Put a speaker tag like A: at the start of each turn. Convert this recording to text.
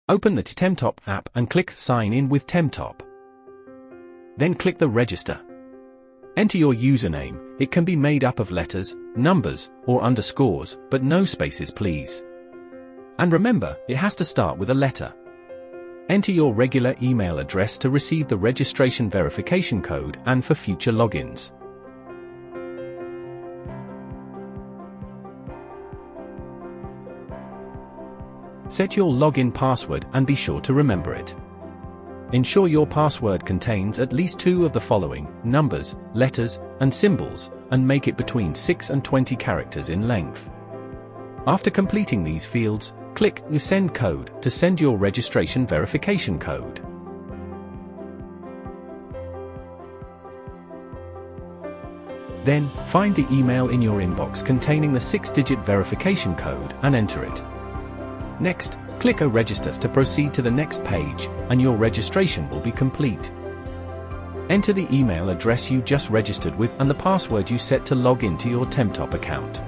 A: Open the Temtop app and click Sign in with Temtop. Then click the Register. Enter your username. It can be made up of letters, numbers, or underscores, but no spaces please. And remember, it has to start with a letter. Enter your regular email address to receive the registration verification code and for future logins. Set your login password and be sure to remember it. Ensure your password contains at least 2 of the following: numbers, letters, and symbols, and make it between 6 and 20 characters in length. After completing these fields, click the Send Code to send your registration verification code. Then, find the email in your inbox containing the 6-digit verification code and enter it. Next, click Register to proceed to the next page, and your registration will be complete. Enter the email address you just registered with and the password you set to log into your Temtop account.